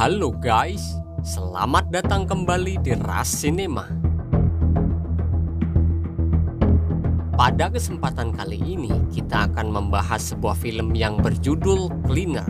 Halo guys, selamat datang kembali di Ras Cinema. Pada kesempatan kali ini, kita akan membahas sebuah film yang berjudul Cleaner.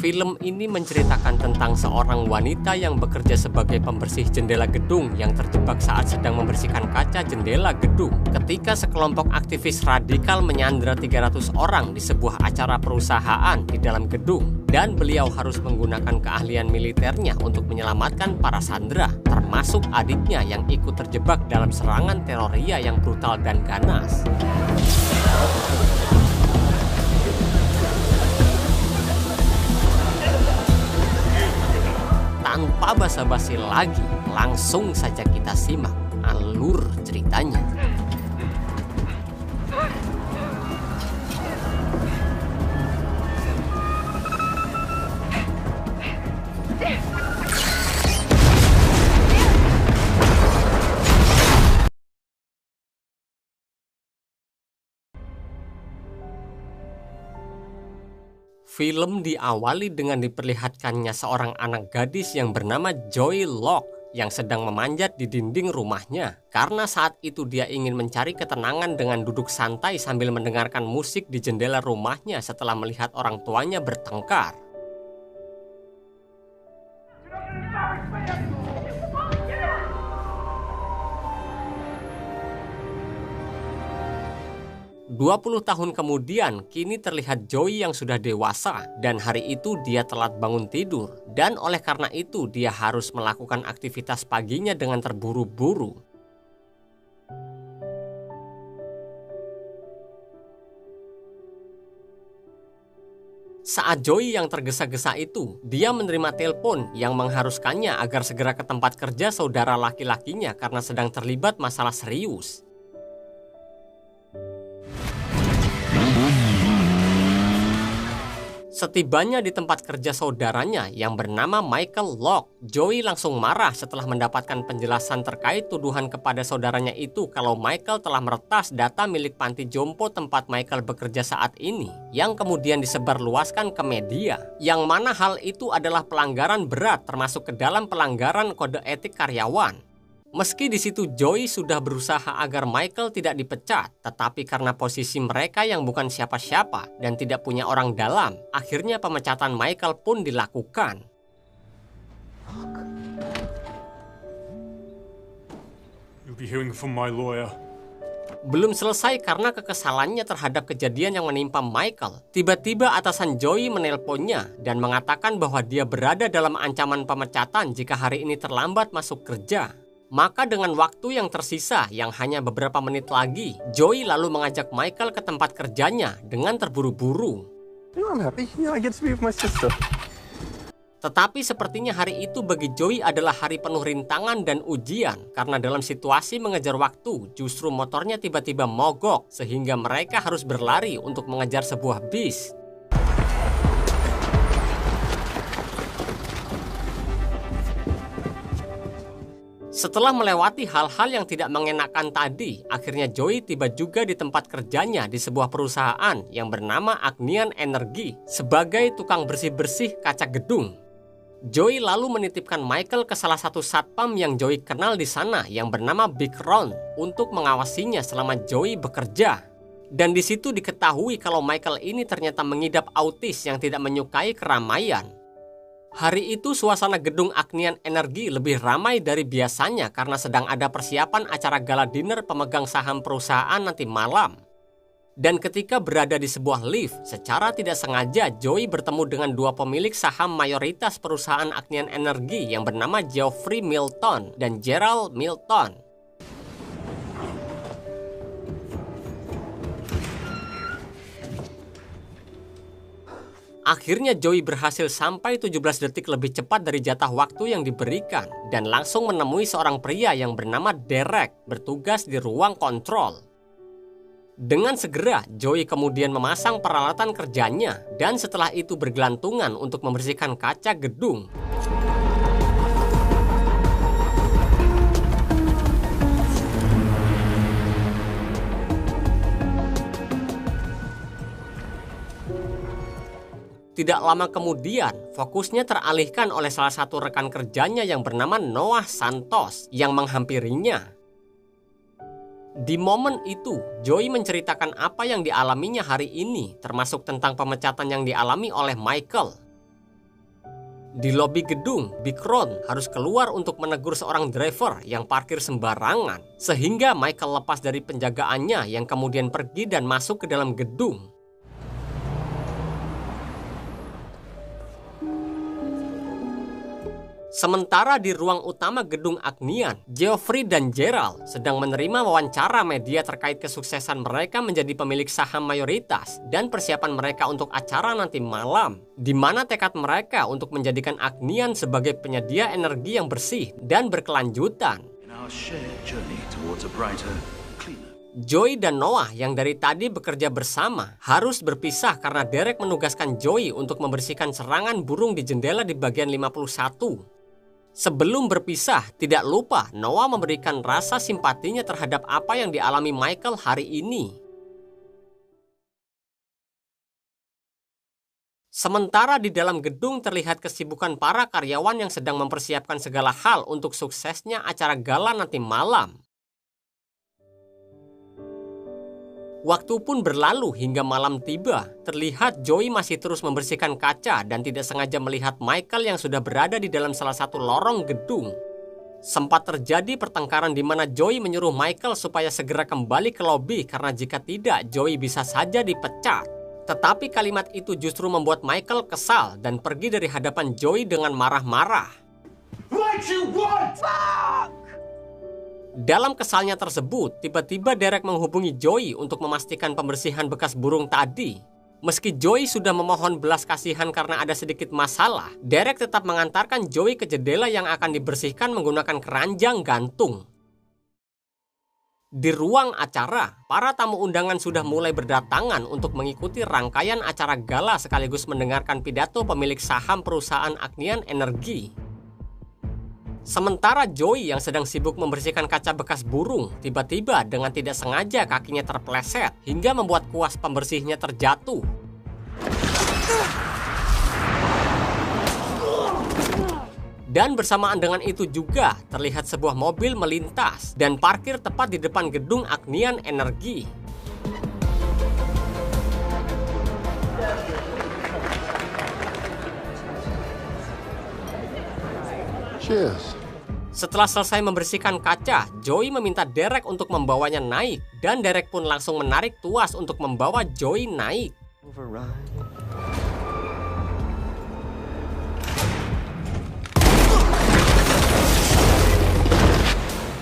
Film ini menceritakan tentang seorang wanita yang bekerja sebagai pembersih jendela gedung yang terjebak saat sedang membersihkan kaca jendela gedung ketika sekelompok aktivis radikal menyandra 300 orang di sebuah acara perusahaan di dalam gedung, dan beliau harus menggunakan keahlian militernya untuk menyelamatkan para sandera, termasuk adiknya yang ikut terjebak dalam serangan teroria yang brutal dan ganas. Tanpa basa-basi lagi, langsung saja kita simak alur ceritanya. Film diawali dengan diperlihatkannya seorang anak gadis yang bernama Joy Locke yang sedang memanjat di dinding rumahnya karena saat itu dia ingin mencari ketenangan dengan duduk santai sambil mendengarkan musik di jendela rumahnya setelah melihat orang tuanya bertengkar. Dua 20 tahun kemudian, kini terlihat Joy yang sudah dewasa dan hari itu dia telat bangun tidur dan oleh karena itu dia harus melakukan aktivitas paginya dengan terburu-buru. Saat Joy yang tergesa-gesa itu, dia menerima telepon yang mengharuskannya agar segera ke tempat kerja saudara laki-lakinya karena sedang terlibat masalah serius. Setibanya di tempat kerja saudaranya yang bernama Michael Locke, Joy langsung marah setelah mendapatkan penjelasan terkait tuduhan kepada saudaranya itu kalau Michael telah meretas data milik panti jompo tempat Michael bekerja saat ini, yang kemudian disebarluaskan ke media, yang mana hal itu adalah pelanggaran berat termasuk ke dalam pelanggaran kode etik karyawan. Meski di situ Joy sudah berusaha agar Michael tidak dipecat, tetapi karena posisi mereka yang bukan siapa-siapa dan tidak punya orang dalam, akhirnya pemecatan Michael pun dilakukan. You'll be hearing from my lawyer. Belum selesai karena kekesalannya terhadap kejadian yang menimpa Michael, tiba-tiba atasan Joy menelponnya dan mengatakan bahwa dia berada dalam ancaman pemecatan jika hari ini terlambat masuk kerja. Maka dengan waktu yang tersisa yang hanya beberapa menit lagi, Joy lalu mengajak Michael ke tempat kerjanya dengan terburu-buru. Tetapi sepertinya hari itu bagi Joy adalah hari penuh rintangan dan ujian karena dalam situasi mengejar waktu, justru motornya tiba-tiba mogok sehingga mereka harus berlari untuk mengejar sebuah bis. Setelah melewati hal-hal yang tidak mengenakan tadi, akhirnya Joy tiba juga di tempat kerjanya di sebuah perusahaan yang bernama Agnian Energy sebagai tukang bersih-bersih kaca gedung. Joy lalu menitipkan Michael ke salah satu satpam yang Joy kenal di sana yang bernama Big Ron untuk mengawasinya selama Joy bekerja. Dan di situ diketahui kalau Michael ini ternyata mengidap autis yang tidak menyukai keramaian. Hari itu suasana gedung Agnian Energy lebih ramai dari biasanya karena sedang ada persiapan acara gala dinner pemegang saham perusahaan nanti malam. Dan ketika berada di sebuah lift, secara tidak sengaja Joy bertemu dengan dua pemilik saham mayoritas perusahaan Agnian Energy yang bernama Geoffrey Milton dan Gerald Milton. Akhirnya Joy berhasil sampai 17 detik lebih cepat dari jatah waktu yang diberikan dan langsung menemui seorang pria yang bernama Derek bertugas di ruang kontrol. Dengan segera, Joy kemudian memasang peralatan kerjanya dan setelah itu bergelantungan untuk membersihkan kaca gedung. Tidak lama kemudian, fokusnya teralihkan oleh salah satu rekan kerjanya yang bernama Noah Santos yang menghampirinya. Di momen itu, Joey menceritakan apa yang dialaminya hari ini, termasuk tentang pemecatan yang dialami oleh Michael. Di lobi gedung, Big Ron harus keluar untuk menegur seorang driver yang parkir sembarangan, sehingga Michael lepas dari penjagaannya yang kemudian pergi dan masuk ke dalam gedung. Sementara di ruang utama gedung Agnian, Geoffrey dan Gerald sedang menerima wawancara media terkait kesuksesan mereka menjadi pemilik saham mayoritas dan persiapan mereka untuk acara nanti malam, di mana tekad mereka untuk menjadikan Agnian sebagai penyedia energi yang bersih dan berkelanjutan. Joey dan Noah yang dari tadi bekerja bersama harus berpisah karena Derek menugaskan Joey untuk membersihkan serangan burung di jendela di bagian 51. Sebelum berpisah, tidak lupa Noah memberikan rasa simpatinya terhadap apa yang dialami Michael hari ini. Sementara di dalam gedung terlihat kesibukan para karyawan yang sedang mempersiapkan segala hal untuk suksesnya acara gala nanti malam. Waktu pun berlalu hingga malam tiba. Terlihat Joey masih terus membersihkan kaca dan tidak sengaja melihat Michael yang sudah berada di dalam salah satu lorong gedung. Sempat terjadi pertengkaran di mana Joey menyuruh Michael supaya segera kembali ke lobi karena jika tidak Joey bisa saja dipecat. Tetapi kalimat itu justru membuat Michael kesal dan pergi dari hadapan Joey dengan marah-marah. What you want? Dalam kesalnya tersebut, tiba-tiba Derek menghubungi Joey untuk memastikan pembersihan bekas burung tadi. Meski Joey sudah memohon belas kasihan karena ada sedikit masalah, Derek tetap mengantarkan Joey ke jendela yang akan dibersihkan menggunakan keranjang gantung. Di ruang acara, para tamu undangan sudah mulai berdatangan untuk mengikuti rangkaian acara gala sekaligus mendengarkan pidato pemilik saham perusahaan Agnian Energi. Sementara Joey yang sedang sibuk membersihkan kaca bekas burung, tiba-tiba dengan tidak sengaja kakinya terpeleset hingga membuat kuas pembersihnya terjatuh. Dan bersamaan dengan itu juga terlihat sebuah mobil melintas dan parkir tepat di depan gedung Agnian Energi. Cheers. Setelah selesai membersihkan kaca, Joey meminta Derek untuk membawanya naik dan Derek pun langsung menarik tuas untuk membawa Joey naik.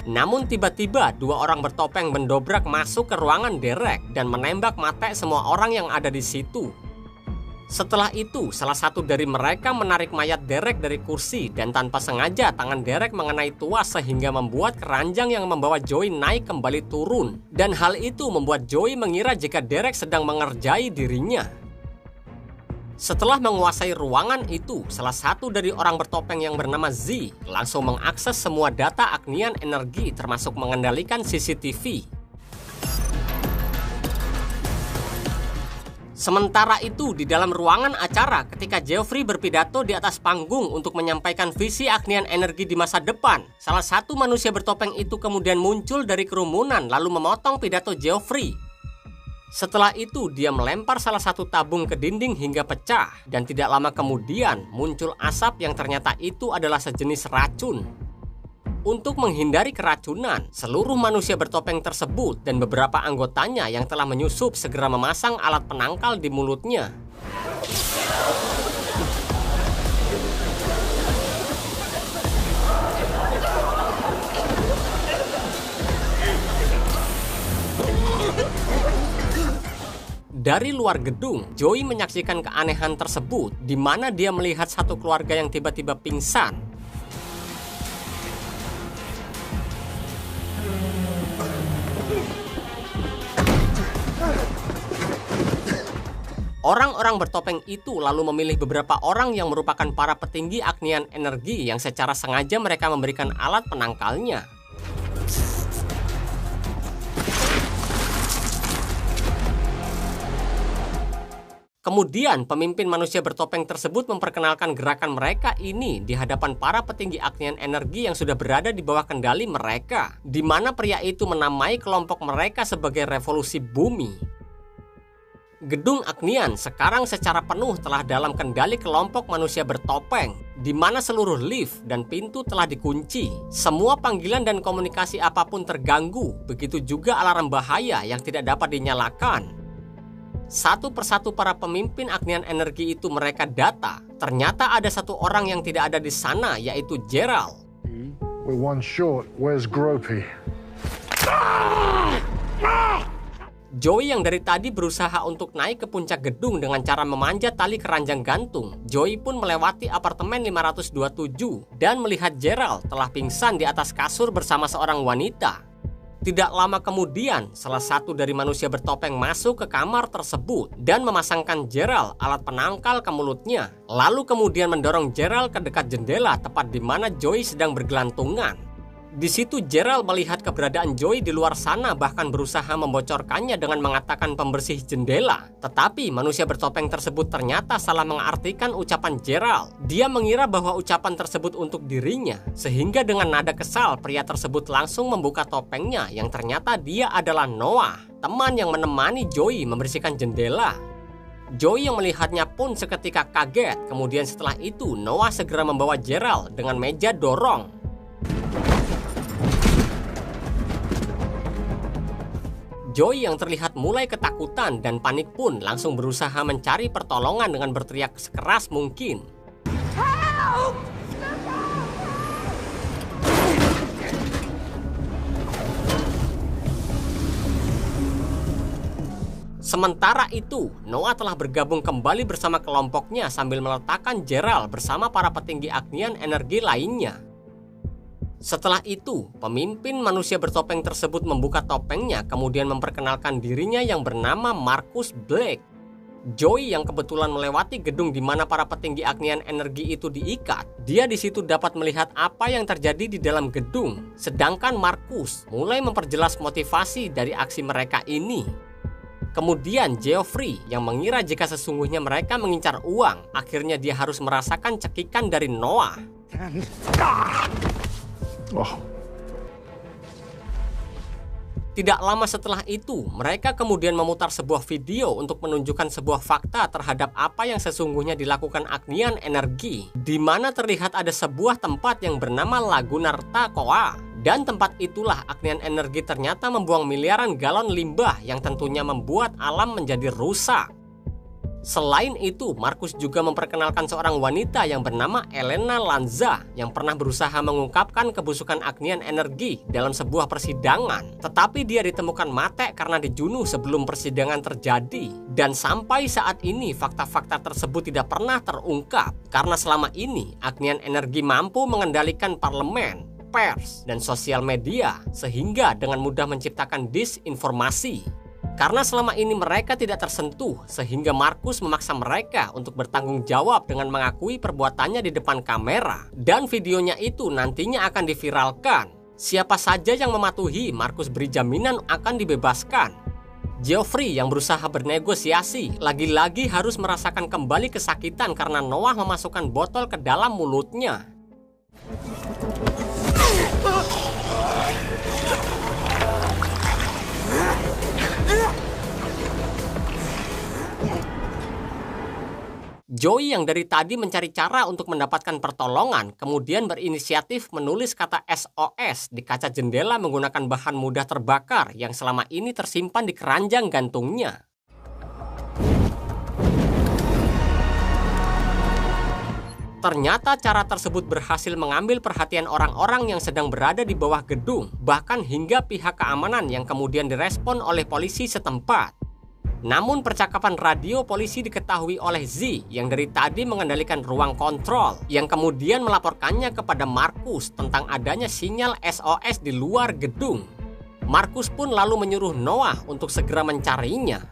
Namun tiba-tiba dua orang bertopeng mendobrak masuk ke ruangan Derek dan menembak mati semua orang yang ada di situ. Setelah itu, salah satu dari mereka menarik mayat Derek dari kursi dan tanpa sengaja tangan Derek mengenai tuas sehingga membuat keranjang yang membawa Joey naik kembali turun. Dan hal itu membuat Joey mengira jika Derek sedang mengerjai dirinya. Setelah menguasai ruangan itu, salah satu dari orang bertopeng yang bernama Z langsung mengakses semua data Agnian Energi termasuk mengendalikan CCTV. Sementara itu, di dalam ruangan acara, ketika Geoffrey berpidato di atas panggung untuk menyampaikan visi Agnian Energi di masa depan, salah satu manusia bertopeng itu kemudian muncul dari kerumunan lalu memotong pidato Geoffrey. Setelah itu, dia melempar salah satu tabung ke dinding hingga pecah, dan tidak lama kemudian muncul asap yang ternyata itu adalah sejenis racun. Untuk menghindari keracunan, seluruh manusia bertopeng tersebut dan beberapa anggotanya yang telah menyusup segera memasang alat penangkal di mulutnya. Dari luar gedung, Joey menyaksikan keanehan tersebut, di mana dia melihat satu keluarga yang tiba-tiba pingsan. Orang-orang bertopeng itu lalu memilih beberapa orang yang merupakan para petinggi Agnian Energi yang secara sengaja mereka memberikan alat penangkalnya. Kemudian pemimpin manusia bertopeng tersebut memperkenalkan gerakan mereka ini di hadapan para petinggi Agnian Energi yang sudah berada di bawah kendali mereka, di mana pria itu menamai kelompok mereka sebagai Revolusi Bumi. Gedung Agnian sekarang secara penuh telah dalam kendali kelompok manusia bertopeng, di mana seluruh lift dan pintu telah dikunci. Semua panggilan dan komunikasi apapun terganggu, begitu juga alarm bahaya yang tidak dapat dinyalakan. Satu persatu para pemimpin Agnian Energi itu mereka data. Ternyata ada satu orang yang tidak ada di sana, yaitu Gerald. We're one short. Where's Gropey? Joey yang dari tadi berusaha untuk naik ke puncak gedung dengan cara memanjat tali keranjang gantung. Joey pun melewati apartemen 527 dan melihat Gerald telah pingsan di atas kasur bersama seorang wanita. Tidak lama kemudian, salah satu dari manusia bertopeng masuk ke kamar tersebut dan memasangkan Gerald alat penangkal ke mulutnya. Lalu kemudian mendorong Gerald ke dekat jendela tepat di mana Joey sedang bergelantungan. Di situ Gerald melihat keberadaan Joey di luar sana, bahkan berusaha membocorkannya dengan mengatakan pembersih jendela. Tetapi manusia bertopeng tersebut ternyata salah mengartikan ucapan Gerald. Dia mengira bahwa ucapan tersebut untuk dirinya, sehingga dengan nada kesal pria tersebut langsung membuka topengnya yang ternyata dia adalah Noah, teman yang menemani Joey membersihkan jendela. Joey yang melihatnya pun seketika kaget. Kemudian setelah itu Noah segera membawa Gerald dengan meja dorong. Joey yang terlihat mulai ketakutan dan panik pun langsung berusaha mencari pertolongan dengan berteriak sekeras mungkin. Help! Sementara itu, Noah telah bergabung kembali bersama kelompoknya sambil meletakkan Gerald bersama para petinggi Agnian Energi lainnya. Setelah itu, pemimpin manusia bertopeng tersebut membuka topengnya kemudian memperkenalkan dirinya yang bernama Marcus Blake. Joey yang kebetulan melewati gedung di mana para petinggi Agnian Energi itu diikat, dia di situ dapat melihat apa yang terjadi di dalam gedung. Sedangkan Marcus mulai memperjelas motivasi dari aksi mereka ini. Kemudian Geoffrey yang mengira jika sesungguhnya mereka mengincar uang, akhirnya dia harus merasakan cekikan dari Noah. Oh. Tidak lama setelah itu, mereka kemudian memutar sebuah video untuk menunjukkan sebuah fakta terhadap apa yang sesungguhnya dilakukan Agnian Energi, di mana terlihat ada sebuah tempat yang bernama Lagunarta Koa. Dan tempat itulah Agnian Energi ternyata membuang miliaran galon limbah yang tentunya membuat alam menjadi rusak. Selain itu, Marcus juga memperkenalkan seorang wanita yang bernama Elena Lanza yang pernah berusaha mengungkapkan kebusukan Agnian Energi dalam sebuah persidangan. Tetapi dia ditemukan mati karena dibunuh sebelum persidangan terjadi. Dan sampai saat ini fakta-fakta tersebut tidak pernah terungkap karena selama ini Agnian Energi mampu mengendalikan parlemen, pers, dan sosial media sehingga dengan mudah menciptakan disinformasi. Karena selama ini mereka tidak tersentuh, sehingga Marcus memaksa mereka untuk bertanggung jawab dengan mengakui perbuatannya di depan kamera. Dan videonya itu nantinya akan diviralkan. Siapa saja yang mematuhi, Marcus beri jaminan akan dibebaskan. Geoffrey yang berusaha bernegosiasi, lagi-lagi harus merasakan kembali kesakitan karena Noah memasukkan botol ke dalam mulutnya. Joey yang dari tadi mencari cara untuk mendapatkan pertolongan, kemudian berinisiatif menulis kata SOS di kaca jendela menggunakan bahan mudah terbakar yang selama ini tersimpan di keranjang gantungnya. Ternyata cara tersebut berhasil mengambil perhatian orang-orang yang sedang berada di bawah gedung, bahkan hingga pihak keamanan yang kemudian direspon oleh polisi setempat. Namun percakapan radio polisi diketahui oleh Z yang dari tadi mengendalikan ruang kontrol, yang kemudian melaporkannya kepada Marcus tentang adanya sinyal SOS di luar gedung. Marcus pun lalu menyuruh Noah untuk segera mencarinya.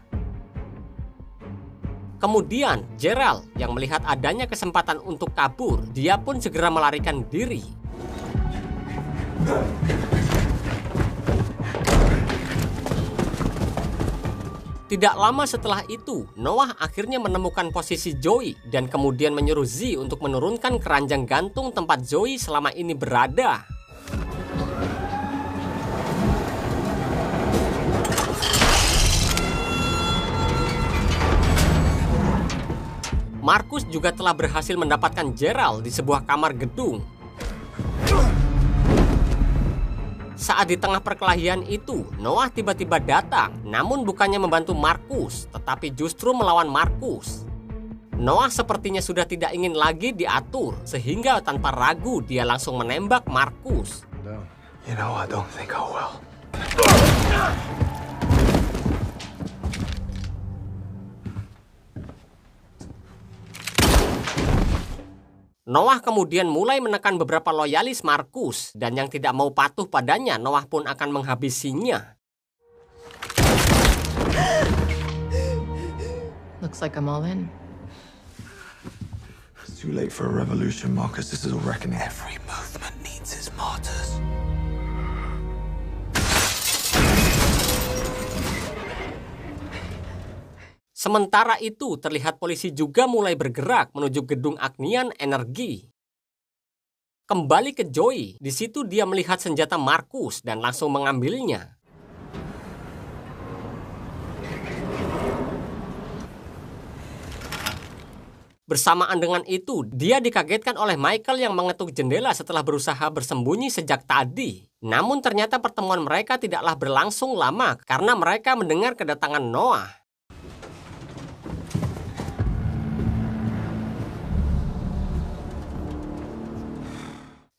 Kemudian Gerald yang melihat adanya kesempatan untuk kabur, dia pun segera melarikan diri. Tidak lama setelah itu, Noah akhirnya menemukan posisi Joey dan kemudian menyuruh Z untuk menurunkan keranjang gantung tempat Joey selama ini berada. Marcus juga telah berhasil mendapatkan Gerald di sebuah kamar gedung. Saat di tengah perkelahian itu, Noah tiba-tiba datang, namun bukannya membantu Marcus, tetapi justru melawan Marcus. Noah sepertinya sudah tidak ingin lagi diatur, sehingga tanpa ragu dia langsung menembak Marcus. You know, I don't think I will. Noah kemudian mulai menekan beberapa loyalis Marcus, dan yang tidak mau patuh padanya, Noah pun akan menghabisinya. Looks like I'm all in. It's too late for a revolution, Marcus. This is a reckoning. Every movement needs its martyrs. Sementara itu, terlihat polisi juga mulai bergerak menuju gedung Agnian Energi. Kembali ke Joey, di situ dia melihat senjata Marcus dan langsung mengambilnya. Bersamaan dengan itu, dia dikagetkan oleh Michael yang mengetuk jendela setelah berusaha bersembunyi sejak tadi. Namun ternyata pertemuan mereka tidaklah berlangsung lama karena mereka mendengar kedatangan Noah.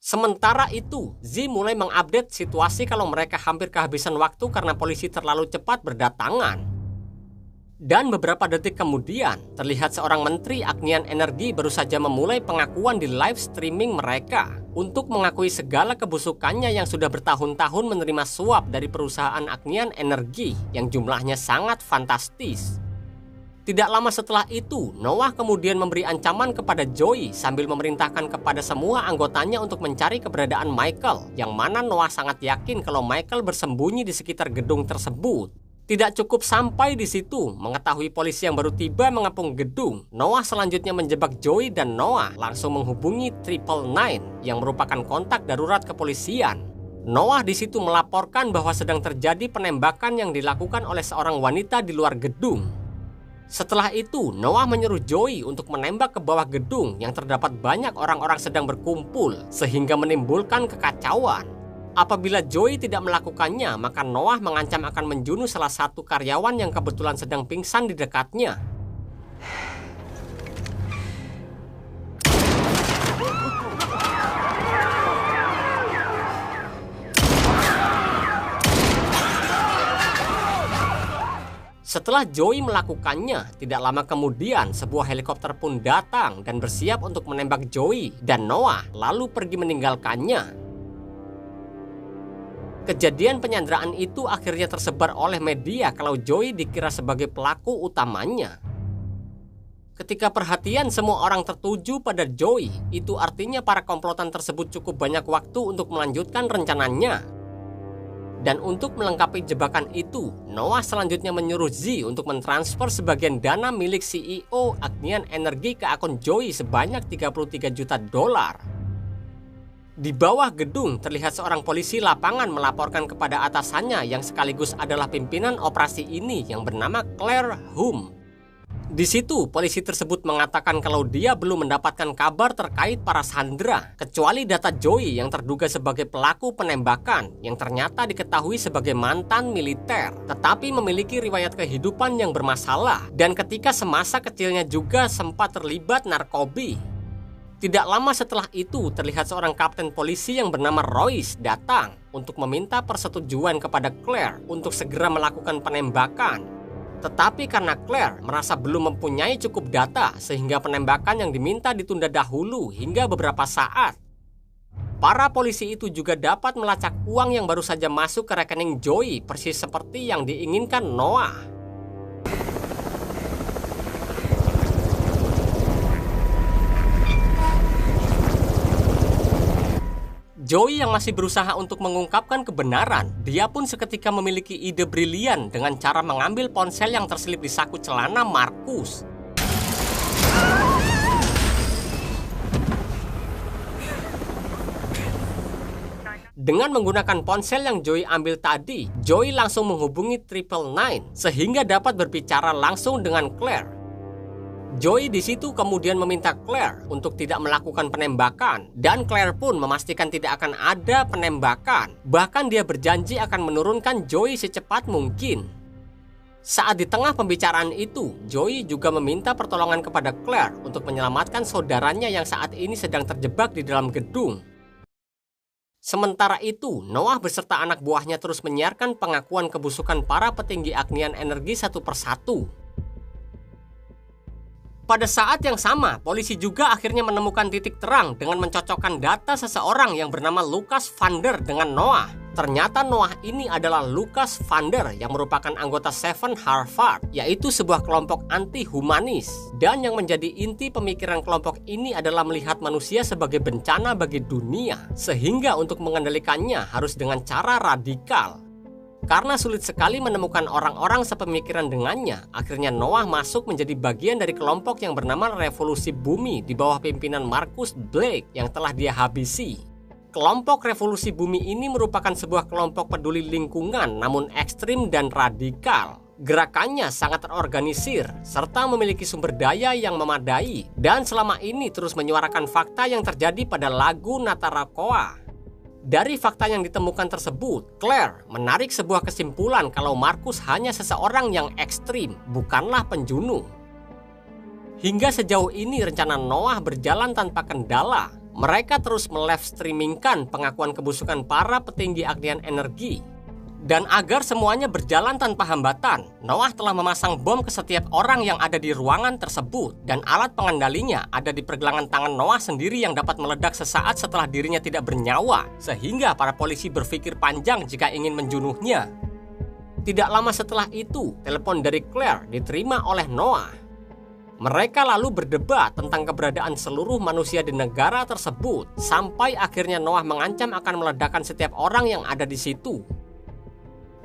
Sementara itu, Z mulai mengupdate situasi kalau mereka hampir kehabisan waktu karena polisi terlalu cepat berdatangan. Dan beberapa detik kemudian, terlihat seorang menteri Agnian Energi baru saja memulai pengakuan di live streaming mereka untuk mengakui segala kebusukannya yang sudah bertahun-tahun menerima suap dari perusahaan Agnian Energi yang jumlahnya sangat fantastis. Tidak lama setelah itu, Noah kemudian memberi ancaman kepada Joey sambil memerintahkan kepada semua anggotanya untuk mencari keberadaan Michael, yang mana Noah sangat yakin kalau Michael bersembunyi di sekitar gedung tersebut. Tidak cukup sampai di situ, mengetahui polisi yang baru tiba mengepung gedung, Noah selanjutnya menjebak Joey dan Noah langsung menghubungi 999 yang merupakan kontak darurat kepolisian. Noah di situ melaporkan bahwa sedang terjadi penembakan yang dilakukan oleh seorang wanita di luar gedung. Setelah itu, Noah menyuruh Joey untuk menembak ke bawah gedung yang terdapat banyak orang-orang sedang berkumpul, sehingga menimbulkan kekacauan. Apabila Joey tidak melakukannya, maka Noah mengancam akan menjunuh salah satu karyawan yang kebetulan sedang pingsan di dekatnya. Setelah Joey melakukannya, tidak lama kemudian sebuah helikopter pun datang dan bersiap untuk menembak Joey dan Noah, lalu pergi meninggalkannya. Kejadian penyanderaan itu akhirnya tersebar oleh media kalau Joey dikira sebagai pelaku utamanya. Ketika perhatian semua orang tertuju pada Joey, itu artinya para komplotan tersebut cukup banyak waktu untuk melanjutkan rencananya. Dan untuk melengkapi jebakan itu, Noah selanjutnya menyuruh Z untuk mentransfer sebagian dana milik CEO Agnian Energi ke akun Joey sebanyak $33 juta. Di bawah gedung terlihat seorang polisi lapangan melaporkan kepada atasannya yang sekaligus adalah pimpinan operasi ini yang bernama Claire Hume. Di situ, polisi tersebut mengatakan kalau dia belum mendapatkan kabar terkait para sandera, kecuali data Joey yang terduga sebagai pelaku penembakan, yang ternyata diketahui sebagai mantan militer, tetapi memiliki riwayat kehidupan yang bermasalah, dan ketika semasa kecilnya juga sempat terlibat narkobi. Tidak lama setelah itu, terlihat seorang kapten polisi yang bernama Royce datang untuk meminta persetujuan kepada Claire untuk segera melakukan penembakan. Tetapi karena Claire merasa belum mempunyai cukup data sehingga penembakan yang diminta ditunda dahulu hingga beberapa saat. Para polisi itu juga dapat melacak uang yang baru saja masuk ke rekening Joey persis seperti yang diinginkan Noah. Joey yang masih berusaha untuk mengungkapkan kebenaran, dia pun seketika memiliki ide brilian dengan cara mengambil ponsel yang terselip di saku celana Marcus. Dengan menggunakan ponsel yang Joey ambil tadi, Joey langsung menghubungi 999 sehingga dapat berbicara langsung dengan Claire. Joey di situ kemudian meminta Claire untuk tidak melakukan penembakan, dan Claire pun memastikan tidak akan ada penembakan. Bahkan dia berjanji akan menurunkan Joey secepat mungkin. Saat di tengah pembicaraan itu, Joey juga meminta pertolongan kepada Claire untuk menyelamatkan saudaranya yang saat ini sedang terjebak di dalam gedung. Sementara itu, Noah beserta anak buahnya terus menyiarkan pengakuan kebusukan para petinggi agnian energi satu persatu. Pada saat yang sama, polisi juga akhirnya menemukan titik terang dengan mencocokkan data seseorang yang bernama Lucas Vander dengan Noah. Ternyata Noah ini adalah Lucas Vander yang merupakan anggota Seven Harvard, yaitu sebuah kelompok anti-humanis. Dan yang menjadi inti pemikiran kelompok ini adalah melihat manusia sebagai bencana bagi dunia, sehingga untuk mengendalikannya harus dengan cara radikal. Karena sulit sekali menemukan orang-orang sepemikiran dengannya, akhirnya Noah masuk menjadi bagian dari kelompok yang bernama Revolusi Bumi di bawah pimpinan Marcus Blake yang telah dia habisi. Kelompok Revolusi Bumi ini merupakan sebuah kelompok peduli lingkungan namun ekstrim dan radikal. Gerakannya sangat terorganisir serta memiliki sumber daya yang memadai, dan selama ini terus menyuarakan fakta yang terjadi pada lagu Natarakoa. Dari fakta yang ditemukan tersebut, Claire menarik sebuah kesimpulan kalau Marcus hanya seseorang yang ekstrim, bukanlah penjunuh. Hingga sejauh ini rencana Noah berjalan tanpa kendala. Mereka terus melive streamingkan pengakuan kebusukan para petinggi agnian energi. Dan agar semuanya berjalan tanpa hambatan, Noah telah memasang bom ke setiap orang yang ada di ruangan tersebut, dan alat pengendalinya ada di pergelangan tangan Noah sendiri yang dapat meledak sesaat setelah dirinya tidak bernyawa, sehingga para polisi berpikir panjang jika ingin menjunuhnya. Tidak lama setelah itu, telepon dari Claire diterima oleh Noah. Mereka lalu berdebat tentang keberadaan seluruh manusia di negara tersebut, sampai akhirnya Noah mengancam akan meledakkan setiap orang yang ada di situ.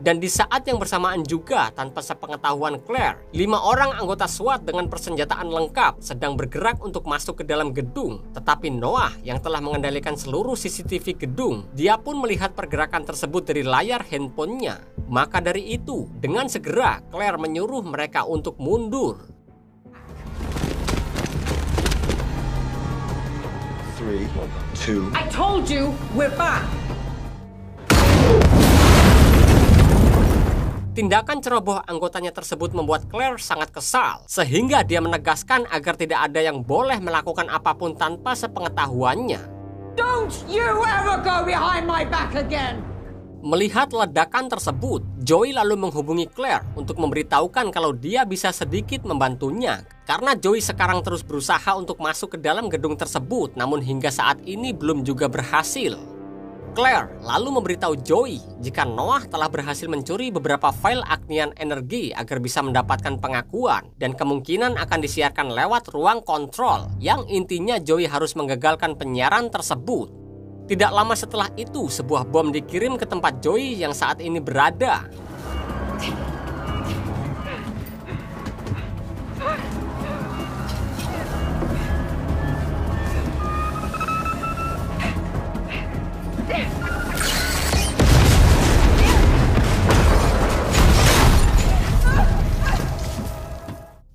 Dan di saat yang bersamaan juga, tanpa sepengetahuan Claire, 5 orang anggota SWAT dengan persenjataan lengkap sedang bergerak untuk masuk ke dalam gedung. Tetapi Noah yang telah mengendalikan seluruh CCTV gedung, dia pun melihat pergerakan tersebut dari layar handphonenya. Maka dari itu, dengan segera Claire menyuruh mereka untuk mundur. 3, 2. I told you, we're back. Tindakan ceroboh anggotanya tersebut membuat Claire sangat kesal, sehingga dia menegaskan agar tidak ada yang boleh melakukan apapun tanpa sepengetahuannya. Don't you ever go behind my back again. Melihat ledakan tersebut, Joey lalu menghubungi Claire untuk memberitahukan kalau dia bisa sedikit membantunya. Karena Joey sekarang terus berusaha untuk masuk ke dalam gedung tersebut, namun hingga saat ini belum juga berhasil. Claire lalu memberitahu Joey jika Noah telah berhasil mencuri beberapa file agnian energi agar bisa mendapatkan pengakuan, dan kemungkinan akan disiarkan lewat ruang kontrol, yang intinya Joey harus menggagalkan penyiaran tersebut. Tidak lama setelah itu, sebuah bom dikirim ke tempat Joey yang saat ini berada.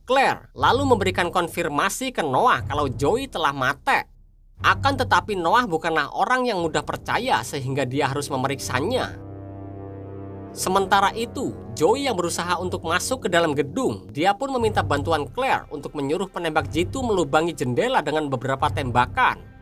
Claire lalu memberikan konfirmasi ke Noah kalau Joey telah mati. Akan tetapi Noah bukanlah orang yang mudah percaya sehingga dia harus memeriksanya. Sementara itu, Joey yang berusaha untuk masuk ke dalam gedung, dia pun meminta bantuan Claire untuk menyuruh penembak jitu melubangi jendela dengan beberapa tembakan.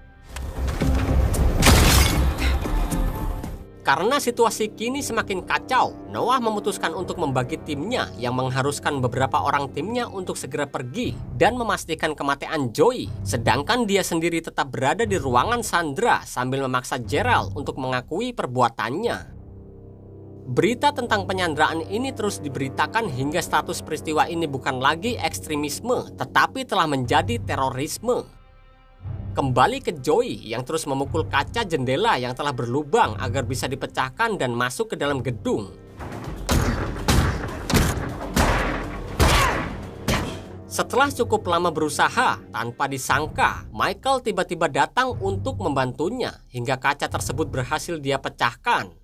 Karena situasi kini semakin kacau, Noah memutuskan untuk membagi timnya yang mengharuskan beberapa orang timnya untuk segera pergi dan memastikan kematian Joey, sedangkan dia sendiri tetap berada di ruangan Sandra sambil memaksa Gerald untuk mengakui perbuatannya. Berita tentang penyanderaan ini terus diberitakan hingga status peristiwa ini bukan lagi ekstremisme, tetapi telah menjadi terorisme. Kembali ke Joey yang terus memukul kaca jendela yang telah berlubang agar bisa dipecahkan dan masuk ke dalam gedung. Setelah cukup lama berusaha, tanpa disangka, Michael tiba-tiba datang untuk membantunya hingga kaca tersebut berhasil dia pecahkan.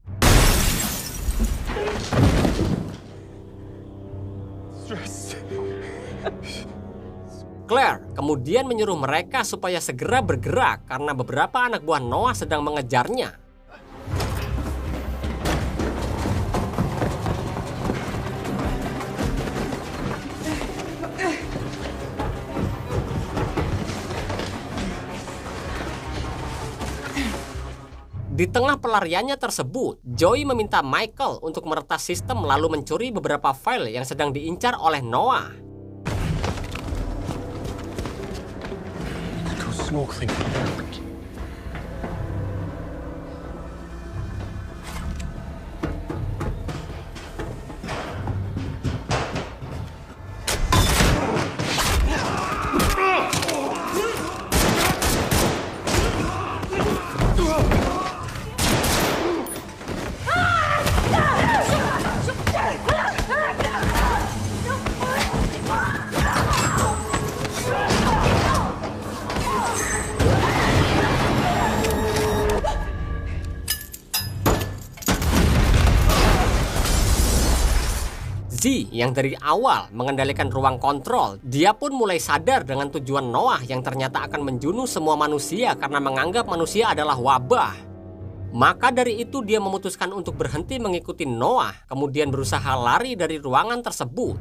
Claire kemudian menyuruh mereka supaya segera bergerak karena beberapa anak buah Noah sedang mengejarnya. Di tengah pelariannya tersebut, Joey meminta Michael untuk meretas sistem lalu mencuri beberapa file yang sedang diincar oleh Noah. Z yang dari awal mengendalikan ruang kontrol, dia pun mulai sadar dengan tujuan Noah yang ternyata akan menjunuh semua manusia karena menganggap manusia adalah wabah. Maka dari itu dia memutuskan untuk berhenti mengikuti Noah, kemudian berusaha lari dari ruangan tersebut.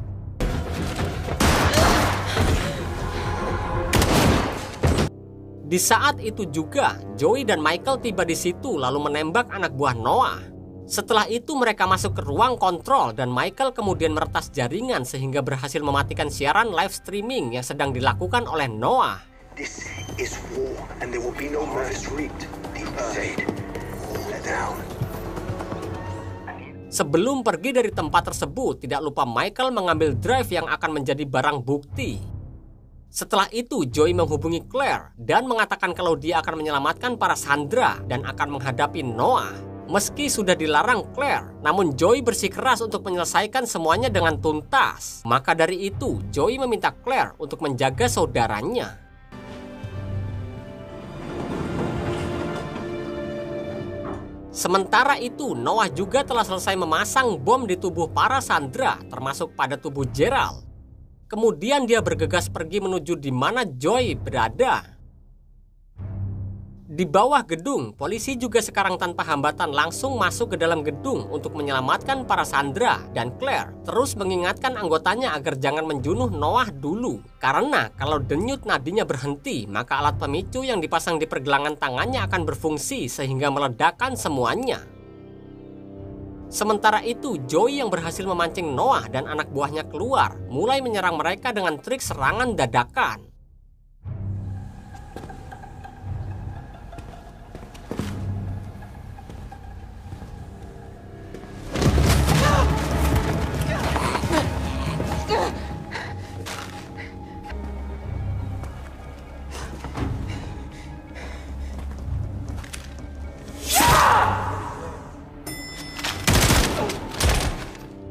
Di saat itu juga, Joey dan Michael tiba di situ lalu menembak anak buah Noah. Setelah itu mereka masuk ke ruang kontrol dan Michael kemudian meretas jaringan sehingga berhasil mematikan siaran live streaming yang sedang dilakukan oleh Noah. This is war and there will be no mercy reaped. The Earth will down. Sebelum pergi dari tempat tersebut, tidak lupa Michael mengambil drive yang akan menjadi barang bukti. Setelah itu, Joey menghubungi Claire dan mengatakan kalau dia akan menyelamatkan para sandera dan akan menghadapi Noah. Meski sudah dilarang Claire, namun Joey bersikeras untuk menyelesaikan semuanya dengan tuntas. Maka dari itu, Joey meminta Claire untuk menjaga saudaranya. Sementara itu, Noah juga telah selesai memasang bom di tubuh para sandera, termasuk pada tubuh Gerald. Kemudian dia bergegas pergi menuju di mana Joey berada. Di bawah gedung, polisi juga sekarang tanpa hambatan langsung masuk ke dalam gedung untuk menyelamatkan para sandera, dan Claire terus mengingatkan anggotanya agar jangan menjunuh Noah dulu. Karena kalau denyut nadinya berhenti, maka alat pemicu yang dipasang di pergelangan tangannya akan berfungsi sehingga meledakkan semuanya. Sementara itu, Joey yang berhasil memancing Noah dan anak buahnya keluar, mulai menyerang mereka dengan trik serangan dadakan.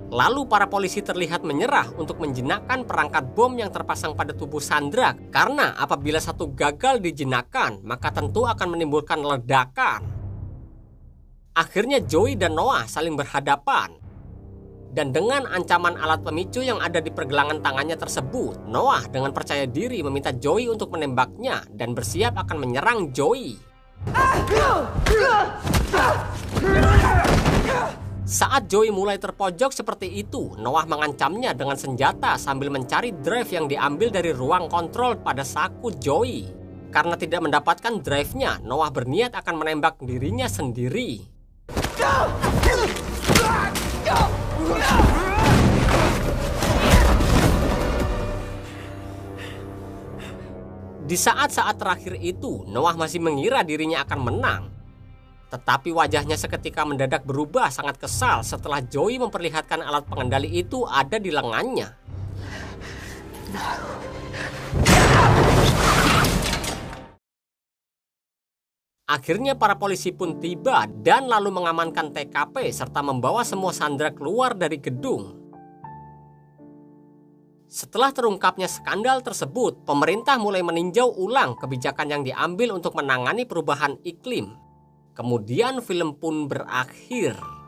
Lalu para polisi terlihat menyerah untuk menjinakkan perangkat bom yang terpasang pada tubuh sandera, karena apabila satu gagal dijinakkan, maka tentu akan menimbulkan ledakan. Akhirnya Joey dan Noah saling berhadapan. Dan dengan ancaman alat pemicu yang ada di pergelangan tangannya tersebut, Noah dengan percaya diri meminta Joey untuk menembaknya dan bersiap akan menyerang Joey. Saat Joey mulai terpojok seperti itu, Noah mengancamnya dengan senjata sambil mencari drive yang diambil dari ruang kontrol pada saku Joey. Karena tidak mendapatkan drive-nya, Noah berniat akan menembak dirinya sendiri. Di saat-saat terakhir itu, Noah masih mengira dirinya akan menang. Tetapi wajahnya seketika mendadak berubah sangat kesal setelah Joey memperlihatkan alat pengendali itu ada di lengannya. Akhirnya para polisi pun tiba dan lalu mengamankan TKP serta membawa semua sandera keluar dari gedung. Setelah terungkapnya skandal tersebut, pemerintah mulai meninjau ulang kebijakan yang diambil untuk menangani perubahan iklim. Kemudian film pun berakhir.